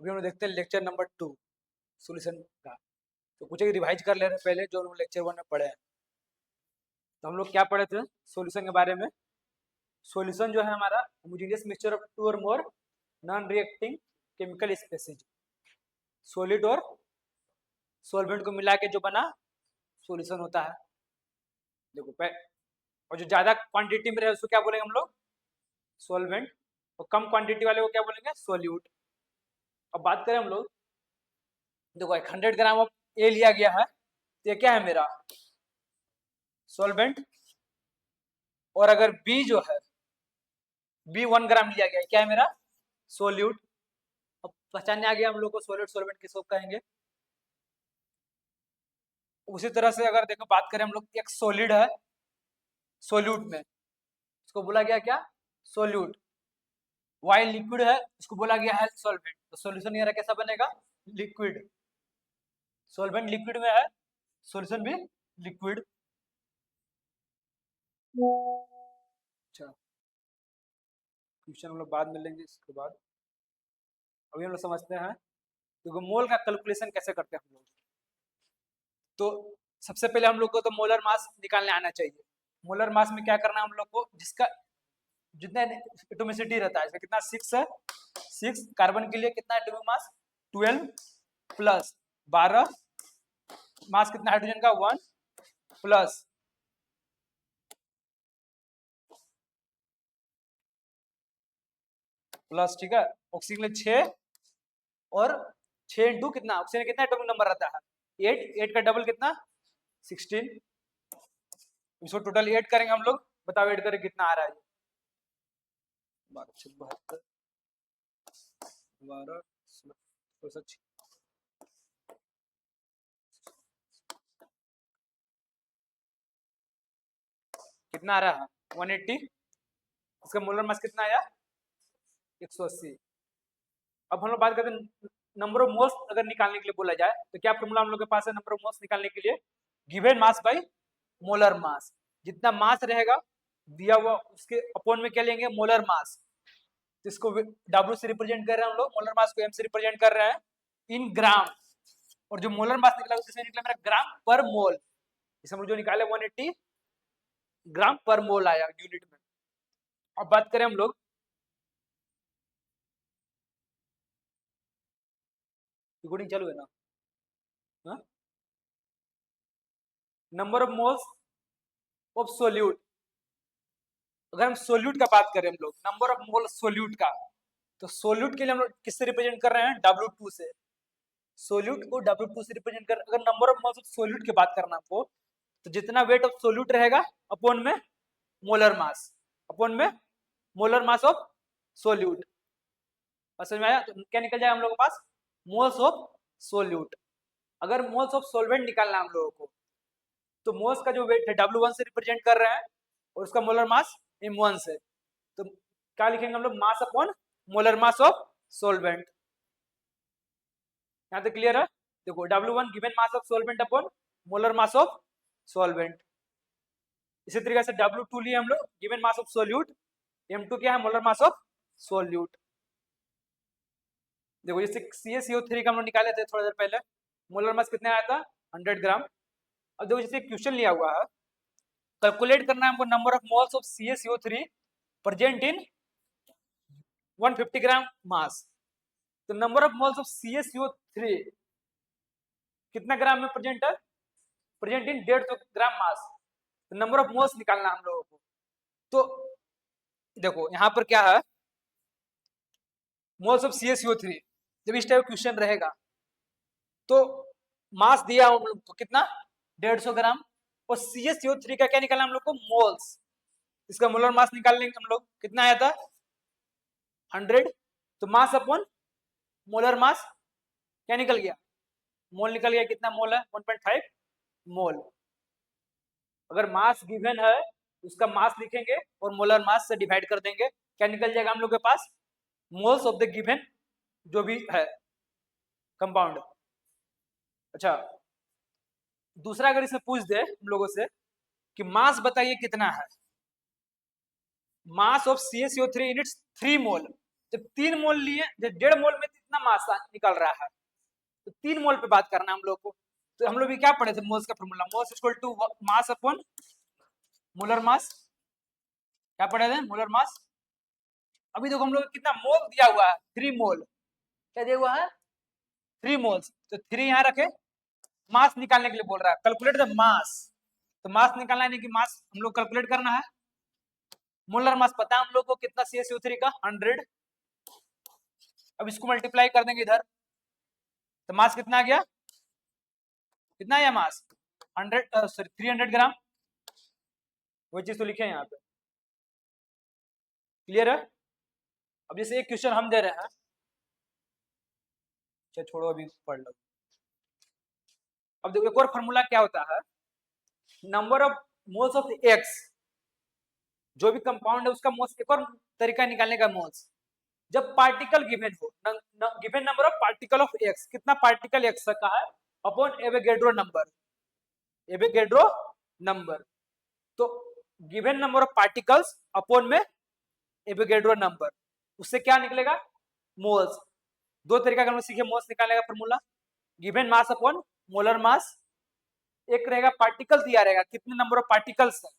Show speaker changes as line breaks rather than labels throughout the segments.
अभी हम लोग देखते हैं लेक्चर नंबर 2 सॉल्यूशन का। तो कुछ एक रिवाइज कर ले रहे हैं पहले जो हम लोग लेक्चर 1 में पढ़े हैं। तो हम लोग क्या पढ़े थे सॉल्यूशन के बारे में। सॉल्यूशन जो है हमारा होमोजेनियस मिक्सचर ऑफ टू और more non reacting chemical species, solid और सॉल्वेंट को मिला के जो बना सॉल्यूशन होता है। देखो और जो ज्यादा क्वांटिटी में रहे उसको क्या बोलेंगे हम लोग, सॉल्वेंट, और कम क्वांटिटी वाले को क्या बोलेंगे, सॉल्यूट। अब बात करें हम लोग, देखो 100 ग्राम ऑफ ए लिया गया है तो ये क्या है मेरा सॉल्वेंट, और अगर बी जो है बी 1 ग्राम लिया गया है क्या है मेरा सोल्यूट। अब पहचानने आ गया हम लोग को सोल्यूट सॉल्वेंट किसको कहेंगे। उसी तरह से अगर देखो बात करें हम लोग, एक सॉलिड है सोल्यूट में, इसको बोला गया क्या सोल्यूट। वाइल लिक्विड है इसको बोला गया है सॉल्वेंट। तो सॉल्यूशन ये कैसा बनेगा, लिक्विड। सॉल्वेंट लिक्विड में है, सॉल्यूशन भी लिक्विड। अच्छा क्वेश्चन हम लोग बाद में लेंगे इसके बाद। अभी हम लोग समझते हैं तो मोल का कैलकुलेशन कैसे करते हैं हम लोग। तो सबसे पहले हम लोग को तो मोलर मास निकालने आना चाहिए। मोलर मास में क्या करना है हम लोग को, जिसका जितना एटोमिसिटी रहता है, इसका कितना 6 है, 6 कार्बन के लिए कितना एटॉमिक मास 12 प्लस 12 मास कितना हाइड्रोजन का 1 प्लस प्लस ठीक है ऑक्सीजन के लिए 6 और 6 इंटू कितना ऑक्सीजन कितना एटॉमिक नंबर रहता है 8 का डबल कितना 16। इसको टोटल 8 करेंगे हम लोग, बताओ 8 करें कितना आ रहा है 12 कितना आ रहा है 180। इसका मोलर मास कितना आया 180। अब हम लोग बात करते हैं नंबर ऑफ मोल्स अगर निकालने के लिए बोला जाए तो क्या फॉर्मूला हम लोग के पास है नंबर ऑफ मोल्स निकालने के लिए, given mass by molar mass. जितना मास रहेगा दिया हुआ उसके अपॉन में क्या लेंगे मोलर मास। इसको W से रिप्रेजेंट कर रहे हैं हम लोग, मोलर मास को M से रिप्रेजेंट कर रहे हैं इन ग्राम। और जो मोलर मास निकला उससे निकला मेरा ग्राम पर मोल। इस हम लोग जो निकाले 180 ग्राम पर मोल आया यूनिट में। अब बात करें हम लोग, रिकॉर्डिंग चालू है ना, number of moles of solute. अगर हम सोल्यूट का बात करें हम लोग नंबर ऑफ मोल सोल्यूट का, तो सोल्यूट के लिए हम लोग किससे रिप्रेजेंट कर रहे हैं W2 से। सोल्यूट को W2 से रिप्रेजेंट कर, अगर number of moles of solute की बात करना आपको तो जितना वेट ऑफ सोल्यूट रहेगा अपॉन में मोलर मास, अपॉन में मोलर मास ऑफ सोल्यूट। समझ में आया। तो क्या निकल जाएगा हम लोगों के पास मोल्स ऑफ सोल्यूट। अगर मोल्स ऑफ सोल्वेंट निकालना हम लोगों को तो मोल्स का जो वेट है W1 से रिप्रेजेंट कर रहे हैं और उसका मोलर मास M1 से। तो क्या लिखेंगे हम लोग मास अपॉन मोलर मास ऑफ सोल्वेंट। यहाँ तक क्लियर है। देखो W1 given mass of सोल्वेंट upon molar mass of सोल्वेंट। इसी तरीके से W2 लिए हम लोग given mass of solute, M2 क्या है मोलर मास ऑफ सोल्यूट। देखो जैसे CaCO3 का हम लोग निकाले थे थोड़ा देर पहले, मोलर मास कितने आया था 100 ग्राम। अब देखो जैसे क्वेश्चन लिया हुआ है, कैलकुलेट करना है हमको number of moles of CaCO3 present in 150 ग्राम मास। तो number of moles of CaCO3 कितना ग्राम में प्रेजेंट है, प्रेजेंट इन 150 ग्राम मास। तो नंबर ऑफ मोल्स निकालना हम लोगों को। तो देखो यहाँ पर क्या है मोल्स ऑफ CaCO3, जब इस टाइप क्वेश्चन रहेगा तो मास दिया हम लोग को कितना 150 ग्राम, और CaCO3 का क्या निकालना हम लोग को मोल्स। इसका मोलर मास निकाल लेंगे हम लोग, कितना आया था 100। तो मास अपॉन मोलर मास क्या निकल गया, मोल निकल गया, कितना मोल है 1.5 मोल। अगर मास गिवन है उसका मास लिखेंगे और मोलर मास से डिवाइड कर देंगे, क्या निकल जाएगा हम लोग के पास मोल्स ऑफ द गिवन जो भी है कंपाउंड। अच्छा दूसरा अगर इसमें पूछ दे हम लोगों से कि मास बताइए कितना है, mass of CaCO3 in its 3 मोल। जब 3 मोल लिए, जब 1.5 मोल में कितना मास निकल रहा है। तो 3 मोल पे बात करना है हम लोग को। तो हम लोग भी क्या पढ़े थे मोल्स का formula, moles equal to mass upon molar mass. क्या पढ़े थे? Molar mass. अभी देखो हम लोग कितना मोल दिया हुआ है, 3 मोल। क्या दिया हुआ है? 3 मोल्स। तो 3 यहाँ रखे, मास निकालने के लिए बोल रहा है, कैलकुलेट द मास। तो मास निकालना है कि मास हम लोग कैलकुलेट करना है। मोलर मास पता है हम लोग को कितना CaCO3 का 100। अब इसको मल्टीप्लाई कर देंगे इधर, तो मास कितना आ गया? कितना आया मास? 100 सॉरी 300 ग्राम। वही चीज तो लिखे हैं यहाँ पे। क्लियर है? अब जैसे एक क्वेश्चन हम दे रहे हैं, चलो छोड़ो अभी पढ़ लो। अब देखो एक और फॉर्मूला क्या होता है, number of moles of x, जो भी कंपाउंड है उसका मोल्स। एक और तरीका निकालने का मोल्स, जब पार्टिकल गिवन हो, given number of particle of X, कितना पार्टिकल एक्स का है upon Avogadro number, Avogadro number. तो given number of particles upon में एवोगैड्रो नंबर, उससे क्या निकलेगा? मोल्स। दो तरीका का हम सीखे मोल्स निकालने का formula, given mass upon molar मास। एक रहेगा पार्टिकल दिया रहेगा, कितने नंबर ऑफ पार्टिकल्स है,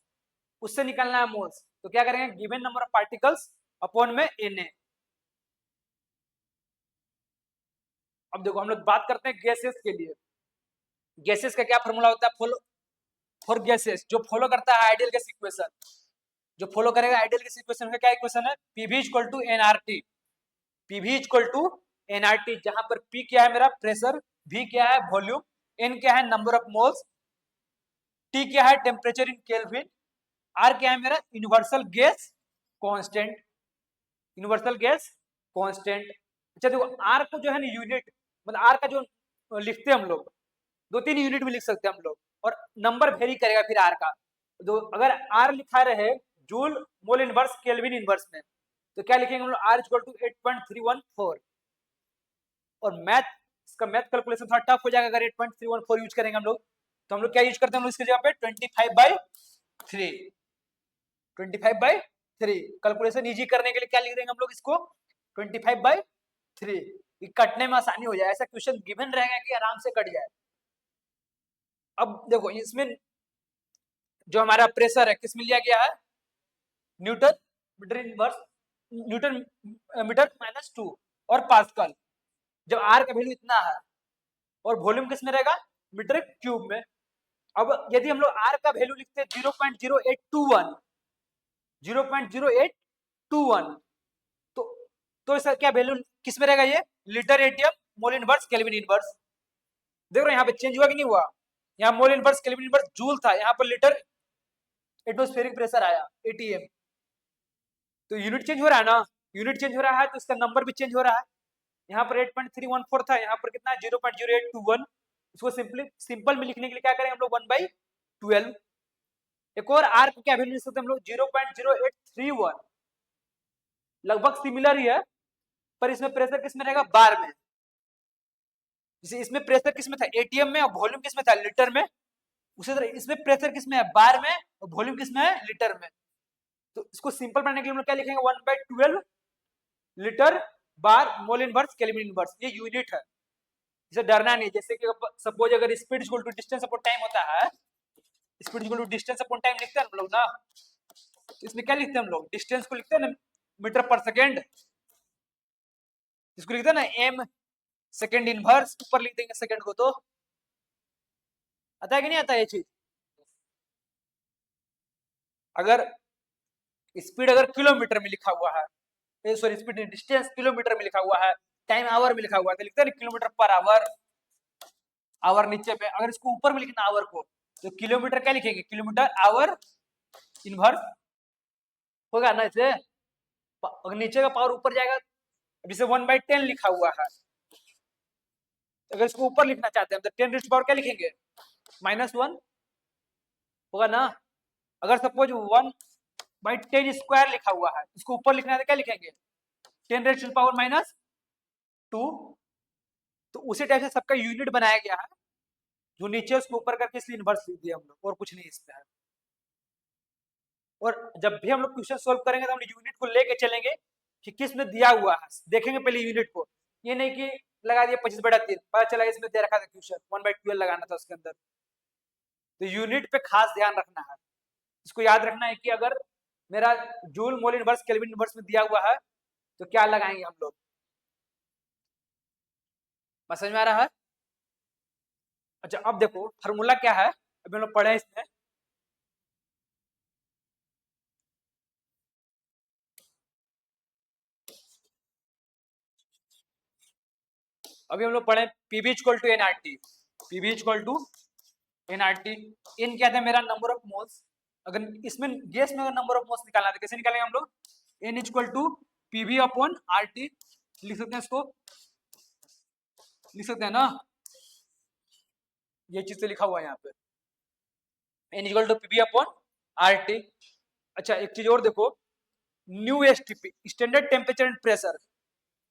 उससे निकालना है मोल्स। तो क्या करेंगे? Given number of particles upon में Na। अब देखो हम लोग बात करते हैं गैसेस के लिए। गैसेस का क्या फॉर्मूला होता है? फॉर गैसेस जो फॉलो करता है आइडियल गैस इक्वेशन, जो फॉलो करेगा आइडियल गैस इक्वेशन का क्या इक्वेशन है? PV equal to NRT. PV equal to NRT, जहां पर पी क्या है मेरा प्रेशर, वी क्या है वॉल्यूम, एन क्या है नंबर ऑफ मोल्स, टी क्या है टेम्परेचर इन केल्विन, आर क्या है मेरा universal gas constant, universal gas constant. अच्छा देखो आर को जो है ना यूनिट, मतलब आर का जो लिखते हैं हम लोग, 2-3 यूनिट में लिख सकते हैं हम लोग, और नंबर वेरी करेगा फिर आर का। तो अगर आर लिखा रहे joule mole inverse kelvin inverse में, तो क्या लिखेंगे हम लोग? R equal to 8.314। और मैथ, इसका मैथ कैलकुलेशन थोड़ा टफ हो जाएगा अगर 8.314 यूज करेंगे हम लोग। तो हम लोग क्या यूज करते हैं हम लोग इसकी जगह पे 25/3, 25/3। कैलकुलेशन इजी करने के लिए क्या लिख देंगे हम लोग इसको? 25/3। कटने में आसानी हो जाए, ऐसा क्वेश्चन गिवन रहेगा कि आराम से कट जाए। अब देखो इसमें जो हमारा प्रेशर है किस में लिया गया है? Newton metre inverse, newton metre -2 और पास्कल। जब आर का वैल्यू इतना है और वॉल्यूम किस में रहेगा? मीटर क्यूब में। अब यदि हम लोग आर का वैल्यू लिखते हैं 0.0821, 0.0821, तो इसका क्या वैल्यू किस में रहेगा? ये लीटर एटीएम मोल इनवर्स केल्विन इनवर्स। देख रहे हो यहाँ पे चेंज हुआ कि नहीं हुआ? यहाँ मोल इनवर्स केल्विन इनवर्स जूल था, यहाँ पर लीटर एटमॉस्फेरिक प्रेशर आया एटीएम। तो यूनिट चेंज हो रहा है ना, यूनिट चेंज हो रहा है तो इसका नंबर भी चेंज हो रहा है। यहाँ पर 8.314 था, यहाँ पर कितना? 0.0821। इसको सिंपल में लिखने के लिए क्या करेंगे हम लोग? 1/12। एक और आर को क्या वैल्यू लिख सकते हैं हम लोग? 0.0831। लगभग सिमिलर ही है, पर इसमें प्रेशर किस में रहेगा? बार में। जैसे इसमें प्रेशर किस में था? एटीएम में, और वॉल्यूम किस में था? लीटर में। उसी तरह इसमें प्रेशर किस में है? बार में, और वॉल्यूम किस में है? लीटर में। तो इसको सिंपल बनाने के लिए हम लोग क्या लिखेंगे? 1/12 litre bar mole inverse kelvin inverse. ये यूनिट है, इसे डरना नहीं। जैसे कि सपोज अगर speed equal to distance upon time होता है, speed equal to distance upon time लिखते हैं हम लोग ना, इसमें क्या लिखते हैं हम लोग? डिस्टेंस को लिखते हैं ना मीटर पर सेकेंड, इसको लिखते हैं ना एम सेकेंड इनवर्स, ऊपर लिख देंगे सेकेंड को। तो आता है कि नहीं आता ये चीज? अगर स्पीड अगर किलोमीटर में लिखा हुआ है, सॉरी स्पीड डिस्टेंस किलोमीटर में लिखा हुआ है, टाइम आवर में लिखा हुआ है, तो लिखते हैं किलोमीटर पर आवर। आवर नीचे पे, अगर इसको ऊपर में लिखना आवर को, तो किलोमीटर क्या लिखेंगे? किलोमीटर आवर इनवर्स होगा ना इसे। अगर नीचे का पावर ऊपर जाएगा, जैसे 1/10 लिखा हुआ है, अगर इसको ऊपर लिखना चाहते हैं तो 10 रेज़ टू पावर क्या लिखेंगे? -1 होगा ना। अगर सपोज 1/10 स्क्वायर लिखा हुआ है, इसको ऊपर लिखना है तो क्या लिखेंगे? 10 रेज़ टू पावर -2। तो उसी टाइप से सबका यूनिट बनाया गया है, जो नीचे उसको ऊपर करके इसलिए इनवर्स लिख दिया हम लोग, और कुछ नहीं इसमें है। और जब भी हम लोग क्वेश्चन सोल्व करेंगे तो हम यूनिट को लेके चलेंगे कि किस में दिया हुआ है, देखेंगे पहले यूनिट को। ये नहीं कि लगा दिया 25/3, पता चला इसमें दे रखा था क्वेश्चन 1/12 लगाना था उसके अंदर। तो यूनिट पे खास ध्यान रखना है, इसको याद रखना है कि अगर मेरा joule mole inverse kelvin inverse में दिया हुआ है तो क्या लगाएंगे हम लोग। बस समझ में आ रहा है। अच्छा अब देखो फार्मूला क्या है, अभी हम लोग पढ़े इसमें। अभी हम लोग पढ़े PV equal to NRT, PV equal to NRT. इन क्या था मेरा नंबर ऑफ मोल्स, अगर इसमें गैस में अगर नंबर ऑफ मोल्स निकालना था कैसे निकालेंगे हम लोग, N equal to PV upon RT लिख सकते हैं, इसको लिख सकते हैं ना, ये चीज तो लिखा हुआ है यहाँ पे, n equal to PV upon RT. अच्छा एक चीज और देखो, new STP standard temperature and pressure,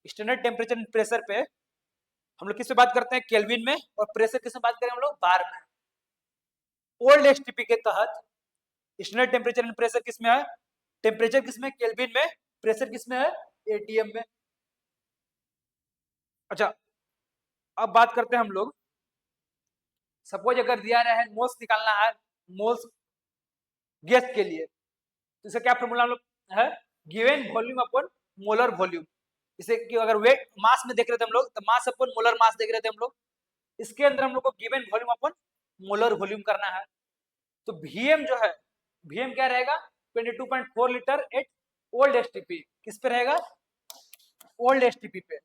standard temperature and pressure पे हम लोग किस पे बात करते हैं, केल्विन में, और प्रेशर किस में बात करें हम लोग, बार में। ओल्ड एसटीपी के तहत स्टैंडर्ड टेम्परेचर एंड प्रेशर किस में है, टेम्परेचर किस में, केल्विन में, प्रेशर किस में है, एटीएम में। अच्छा अब बात करते हैं हम लोग, सपोज अगर दिया रहा है मोल्स निकालना है, मोल्स गैस के लिए, तो इसे क्या फॉर्मूला हम लोग है, given volume upon molar volume. इसे कि अगर वेट मास में देख रहे थे हम लोग तो मास अपॉन मोलर मास देख रहे थे हम लोग, इसके अंदर हम लोग को given volume upon molar volume करना है। तो वीएम जो है, वीएम क्या रहेगा 22.4 लीटर एट ओल्ड एसटीपी, किस पे रहेगा, ओल्ड एसटीपी पे,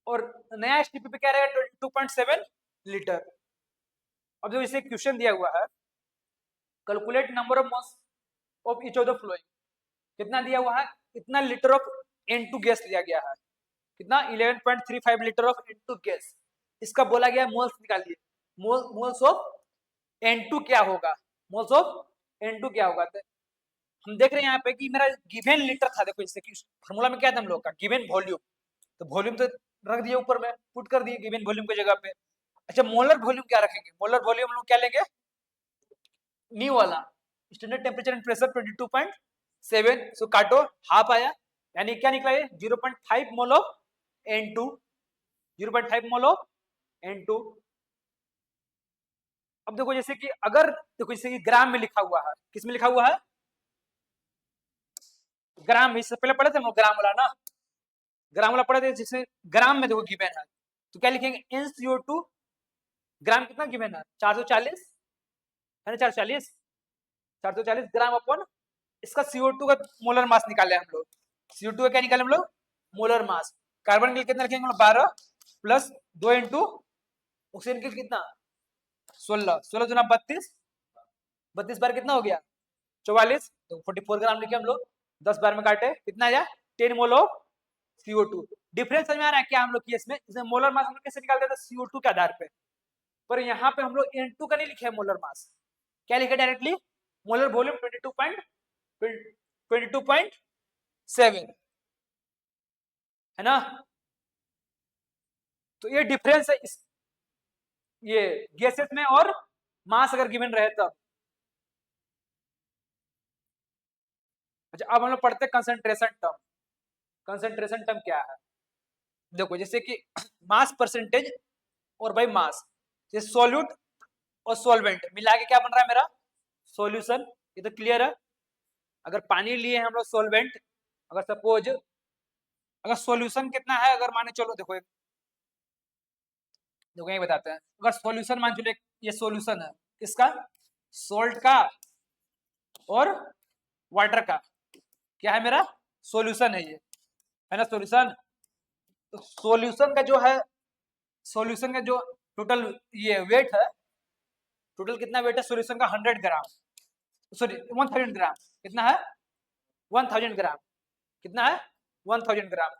और नया एसटीपी पे क्या रहेगा 22.7 लीटर। अब जो इसे क्वेश्चन दिया हुआ है, calculate number of mass of each of the flowing, कितना दिया हुआ है, इतना लीटर ऑफ N2 गैस लिया गया है, कितना 11.35 लीटर ऑफ N2 गैस, इसका बोला गया मोल्स निकालिए, मोल्स ऑफ N2 क्या होगा, मोल्स ऑफ N2 क्या होगा। तो हम देख रहे हैं यहाँ पे कि मेरा गिवन लीटर था, देखो इससे फॉर्मूला में क्या था हम लोग का, गिवन वॉल्यूम, तो वॉल्यूम तो रख दिया ऊपर में, पुट कर दिए गिवन वॉल्यूम की जगह पे। अच्छा मोलर वॉल्यूम क्या रखेंगे, मोलर वॉल्यूम हम लोग क्या लेंगे, न्यू वाला, स्टैंडर्ड टेम्परेचर एंड प्रेशर 22.7, सो काटो हाफ आया, यानी क्या निकला ये 0.5 mole of N2, 0.5 mole of N2। अब देखो जैसे कि अगर देखो जैसे कि ग्राम में लिखा हुआ है, किस में लिखा हुआ है, ग्राम में, इससे पहले पढ़े थे हम लोग ग्राम वाला ना, ग्राम वाला पढ़े थे, जिससे ग्राम में देखो गिवन है, तो क्या लिखेंगे NCO2, ग्राम कितना गिवन है 440 है ना, 440 ग्राम अपन, इसका CO2 का मोलर मास निकाले हम लोग, CO2 का क्या निकाले हम लोग, मोलर मास। कार्बन के लिए कितना लिखेंगे हम लोग 12 प्लस 2 इंटू ऑक्सीजन के लिए कितना 16, 16 दुना 32, 32 बार कितना हो गया 44, तो 44 ग्राम लिखे हम लोग, 10 बार में काटे कितना आया 10 मोल ऑफ CO2। डिफरेंस समझ में आ रहा है क्या हम लोग की इसमें, इसमें मोलर मास हम लोग कैसे निकालते थे CO2 के आधार पे, पर यहाँ पे हम लोग N2 का नहीं लिखे मोलर मास, क्या लिखे डायरेक्टली मोलर वॉल्यूम 22.7 है ना। तो ये डिफरेंस है इस, ये गैसेस में और मास अगर गिवन रहे तब। अच्छा अब हम लोग पढ़ते हैं कंसंट्रेशन टर्म, कंसंट्रेशन टर्म क्या है, देखो जैसे कि मास परसेंटेज और बाई मास, जैसे सॉल्यूट और सॉल्वेंट मिला के क्या बन रहा है मेरा सॉल्यूशन, ये तो क्लियर है। अगर पानी लिए हम लोग सॉल्वेंट, अगर सपोज अगर सॉल्यूशन कितना है, अगर माने चलो देखो देखो ये बताते हैं, अगर सॉल्यूशन मान चलो ये सॉल्यूशन है किसका, सॉल्ट का और वाटर का, क्या है मेरा सॉल्यूशन है ये, है ना सॉल्यूशन। तो सॉल्यूशन का जो है, सॉल्यूशन का जो टोटल ये वेट है, टोटल कितना वेट है सॉल्यूशन का 100 ग्राम, सॉरी 1000 ग्राम, कितना है 1000 ग्राम, कितना है 1000 ग्राम।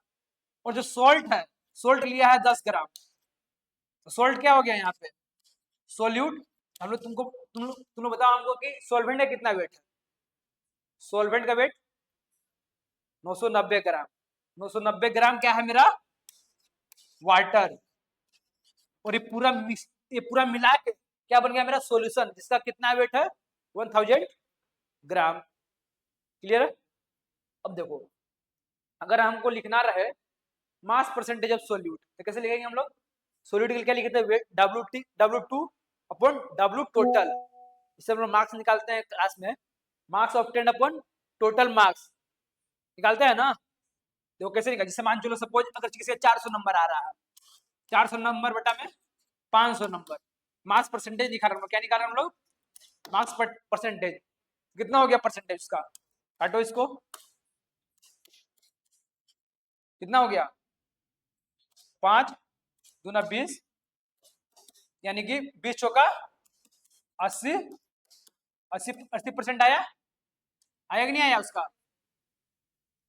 और जो सॉल्ट है, सॉल्ट लिया है 10 ग्राम, तो सॉल्ट क्या हो गया यहाँ पे सोल्यूट। हम लोग तुम लोग बताओ हमको कि सॉल्वेंट का कितना वेट है, सॉल्वेंट का वेट 990 ग्राम, 990 ग्राम क्या है मेरा वाटर, और ये पूरा मिला के क्या बन गया मेरा सॉल्यूशन, जिसका कितना वेट है 1000 ग्राम, क्लियर है। अब देखो अगर हमको लिखना रहे मास परसेंटेज ऑफ सोल्यूट। तो कैसे लिखेंगे हम लोग? सोल्यूट के लिए क्या लिखते हैं? W2 upon W total. इससे हम लोग मार्क्स निकालते हैं क्लास में, marks obtained upon total marks निकालते हैं ना। देखो कैसे निकाल, जैसे मान चलो सपोज अगर किसी का 400 नंबर आ रहा है, 400 नंबर बटा में 500 नंबर, मार्क्स परसेंटेज निकाल रहे हम लोग। क्या निकाल रहे हम लोग? Marks percentage. कितना हो गया परसेंटेज उसका? काटो इसको, कितना हो गया? 5 दूना 20, यानी कि 20 चौका 80, 80% आया कि नहीं आया उसका?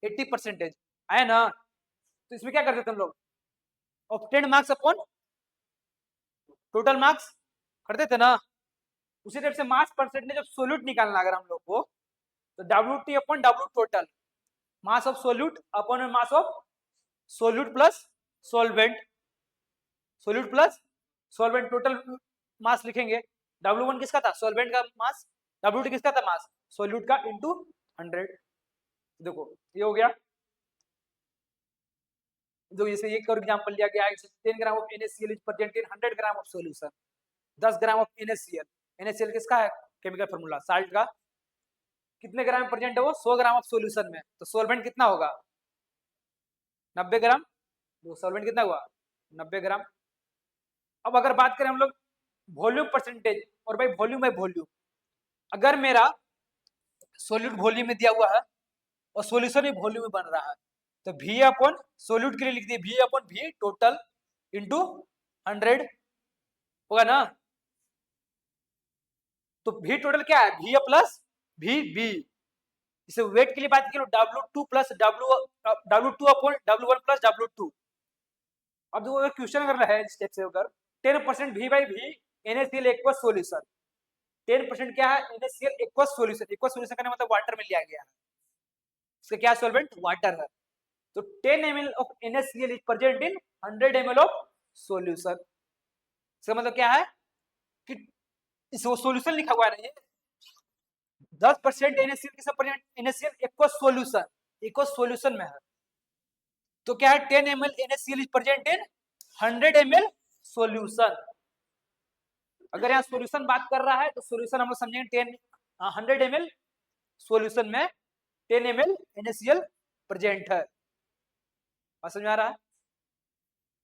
80% आया ना। तो इसमें क्या करते थे हम लोग? Obtained marks upon total marks करते थे ना। उसी टाइप से मास परसेंटेज ऑफ सोल्यूट निकालना अगर हम लोग को, तो WT upon W total, mass of solute upon mass of solute plus solvent, solute plus solvent, total mass लिखेंगे। W1 किसका था? सॉल्वेंट का मास। W2 किसका था? मास सोल्यूट का इंटू 100। देखो ये हो गया। जो जैसे एक और एग्जांपल लिया गया है, 10 gram of NaCl is present in 100 gram of solution. 10 gram of NaCl, NaCl किसका है? केमिकल फार्मूला साल्ट का। कितने ग्राम प्रेजेंट है वो? 100 ग्राम ऑफ सॉल्यूशन में। तो सॉल्वेंट कितना होगा? 90 ग्राम। तो सॉल्वेंट कितना हुआ? 90 ग्राम। अब अगर बात करें हम लोग वॉल्यूम परसेंटेज, और भाई वॉल्यूम बाय वॉल्यूम, अगर मेरा सोल्यूट वॉल्यूम में दिया हुआ है और सॉल्यूशन भी वॉल्यूम में बन रहा है, तो V अपॉन सोल्यूट के लिए लिख दिए V upon V total into 100 होगा ना। तो V टोटल क्या है? V plus VB। इसे वेट के लिए बात की W2 plus W2 upon W1 plus W2। अब जो क्वेश्चन अगर है स्टेप से अगर 10% V by V NaCl aqueous solution, 10% क्या है? NaCl aqueous solution. Aqueous solution का मतलब वाटर में लिया गया है, इसका क्या सॉल्वेंट? वाटर है। तो 10 ml of NaCl is present in 100 ml of solution. इसका मतलब क्या है कि इस वो सॉल्यूशन लिखा हुआ है, 10% NaCl किसका present? NaCl aqueous solution, aqueous solution में है। तो क्या है? 10 ml NaCl is present in 100 ml solution. अगर यहाँ सॉल्यूशन बात कर रहा है तो सॉल्यूशन हम लोग समझेंगे 100 ml सॉल्यूशन में 10 ml NaCl प्रेजेंट है। समझ में आ रहा है?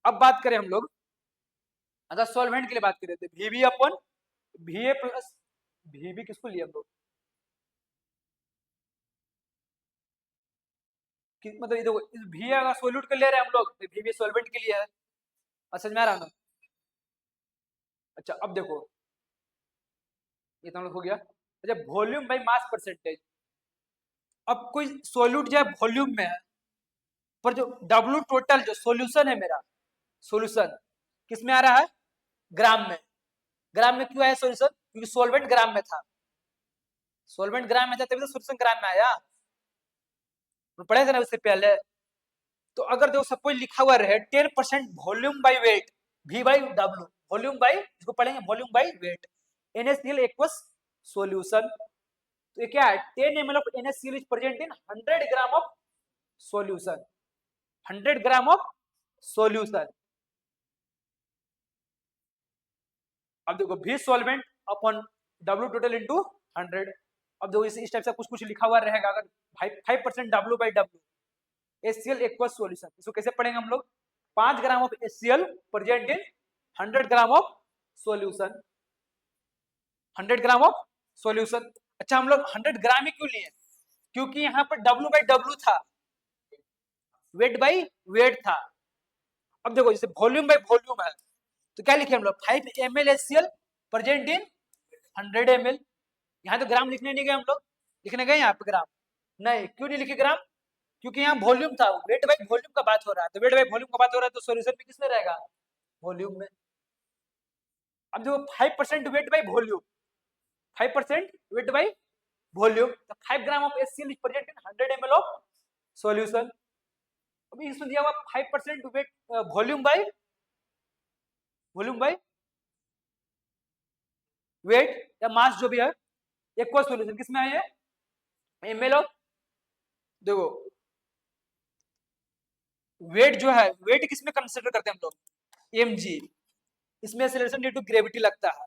अब बात करें हम लोग अगर सॉल्वेंट के लिए बात करें तो VB upon VA plus VB किसको लिया हम लोग? मतलब ये देखो, इस VA अगर सोल्यूट के ले रहे हैं हम लोग तो VB सॉल्वेंट के लिए है। समझ में आ रहा है ना? अच्छा अब देखो, ये तो हम लोग हो गया। अच्छा वॉल्यूम बाई मास परसेंटेज। अब कोई सोल्यूट जो है वॉल्यूम में है, पर जो W टोटल जो सॉल्यूशन है मेरा, सॉल्यूशन किस में आ रहा है? ग्राम में। ग्राम में क्यों आया सॉल्यूशन? क्योंकि सॉल्वेंट ग्राम में था, सॉल्वेंट ग्राम में था तभी तो सॉल्यूशन ग्राम में आया। पढ़े थे ना उससे पहले। तो अगर देखो सपोज लिखा हुआ रहे 10% volume by wait, V by W, volume by, इसको पढ़ेंगे volume by wait, NaCl aqueous solution. तो ये क्या है? 10 ml of NaCl is present in 100 gram of solution, 100 gram of solution. अब देखो V solvent upon W total into 100। अब देखो इस टाइप से कुछ कुछ लिखा हुआ रहेगा, अगर 5% W by W HCl aqueous solution, इसको कैसे पढ़ेंगे हम लोग? 5 gram of HCl present in 100 gram of solution, 100 gram of solution. अच्छा हम लोग 100 ग्राम ही क्यों लिए? क्योंकि यहाँ पर W बाई W था, वेट बाई वेट था। अब देखो जैसे वॉल्यूम बाई वॉल्यूम है, तो क्या लिखे हम लोग? 5 ml HCl present in 100 ml। यहाँ तो ग्राम लिखने नहीं गए हम लोग, लिखने गए यहाँ पे ग्राम नहीं। क्यों नहीं लिखे ग्राम? क्योंकि यहाँ वॉल्यूम था, वेट बाई वॉल्यूम का बात हो रहा है। तो वेट बाई वॉल्यूम का बात हो रहा है तो सॉल्यूशन भी किसमें रहेगा? वॉल्यूम में। अब जो 5% weight by volume, 5% weight by volume, तो 5 gram of HCl is present in 100 ml of solution. अभी इसमें दिया हुआ 5% वेट वॉल्यूम बाई वेट या मास जो भी है, एक्वस सॉल्यूशन किसमें है? ये ml ऑफ, देखो वेट जो है, वेट किसमें कंसिडर करते हैं हम लोग, mg, इसमें एक्सेलरेशन ड्यू टू ग्रेविटी लगता है,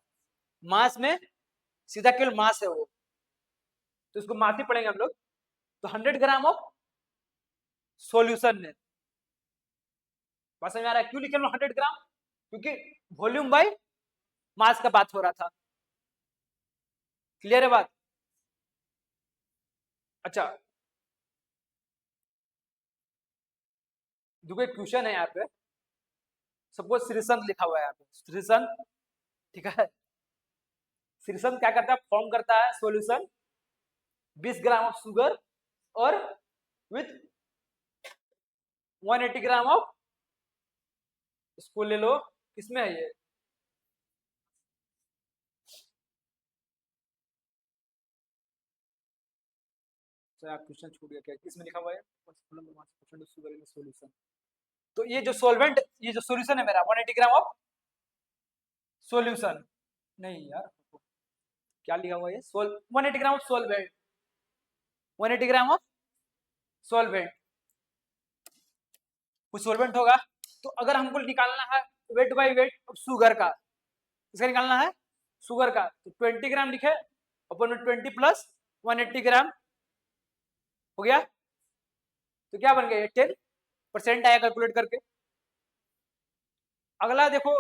मास में सीधा केवल मास है वो, तो इसको मास ही पढ़ेंगे हम लोग। तो 100 ग्राम ऑफ सॉल्यूशन में, बात समझ में आ रहा है क्यों लिखे 100 ग्राम, क्योंकि वॉल्यूम बाय मास का बात हो रहा था। क्लियर है बात? अच्छा, देखो एक क्वेश्चन है यहाँ पे, सपोज श्रीसंत लिखा हुआ है यहाँ पे, श्रीसंत, ठीक है, श्रीसंत क्या करता है, फॉर्म करता है सॉल्यूशन 20 ग्राम ऑफ शुगर और विथ 180 ग्राम ऑफ, इसको ले लो, किसमें है ये, क्वेश्चन छूट गया क्या, किसमें लिखा हुआ है, शुगर इन सॉल्यूशन। तो ये जो सॉल्वेंट, ये जो सॉल्यूशन है मेरा 180 ग्राम ऑफ सॉल्यूशन, नहीं यार क्या लिखा हुआ है, 180 gram of solvent, 180 gram of solvent, कुछ सॉल्वेंट होगा। तो अगर हमको निकालना है वेट बाय वेट शुगर का, इसका निकालना है शुगर का, तो 20 ग्राम लिखे अपन में 20 प्लस 180 ग्राम हो गया, तो क्या बन गया 10% आया कैलकुलेट करके। अगला देखो,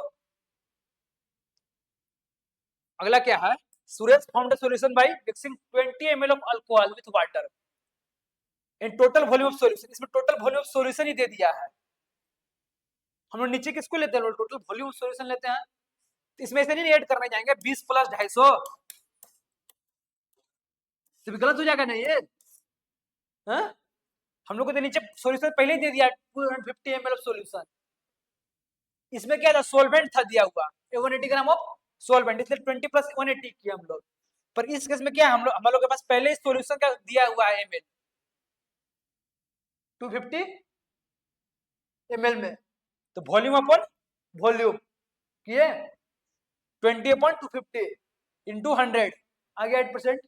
अगला क्या है, Suresh found a solution by mixing 20 ml of alcohol with water in total volume of solution, इसमें टोटल वॉल्यूम ऑफ सॉल्यूशन ही दे दिया है। हम लोग नीचे किसको लेते हैं, टोटल वॉल्यूम ऑफ सॉल्यूशन लेते हैं, तो इसमें से नहीं ऐड करने जाएंगे 20 प्लस 250, तो गलत हो जाएगा ना ये, हाँ? हम लोग को तो नीचे सॉल्यूशन पहले ही दे दिया 250 ml ऑफ सॉल्यूशन, इसमें क्या था सॉल्वेंट था दिया हुआ 180 ग्राम ऑफ सॉल्वेंट, इसलिए 20 प्लस 180 किया हम लोग। पर इस केस में क्या हम लोग के पास पहले ही सॉल्यूशन का दिया हुआ है ml 250 ml में, तो वॉल्यूम अपन वॉल्यूम किए 20/250 इंटू 100 आ गया 8%।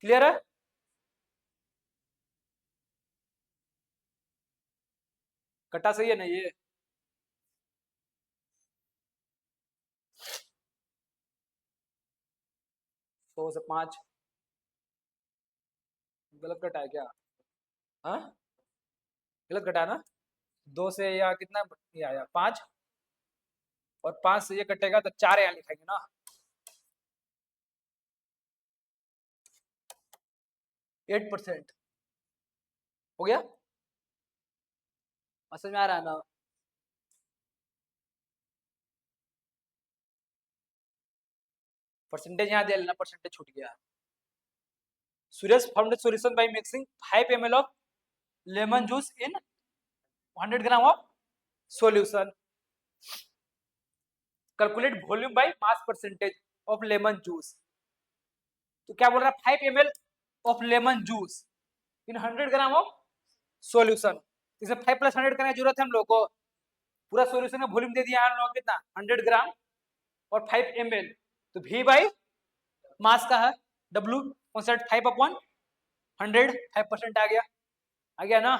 क्लियर है? कटा सही है ना ये, सौ से 5 गलत कटा है क्या, हाँ गलत कटा ना, 2 से या कितना ये आया 5, और 5 से ये कटेगा तो 4 यहाँ लिखेंगे ना, 8% हो गया, समझ में आ रहा है ना? परसेंटेज यहाँ दे लेना, परसेंटेज छूट गया। Suresh found solution by mixing 5 ml of lemon juice in 100 gram of solution, calculate volume by mass percentage of lemon juice. तो क्या बोल रहा है 5 ml of lemon juice in 100 gram of solution, इसे 5 प्लस 100 करने की जरूरत है हम लोग को, पूरा सॉल्यूशन का वॉल्यूम दे दिया हम लोग कितना 100 ग्राम और 5 ml, तो V बाई मास का है W 5/100, 5% आ गया ना।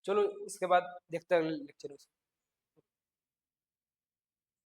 चलो इसके बाद देखते हैं लेक्चर।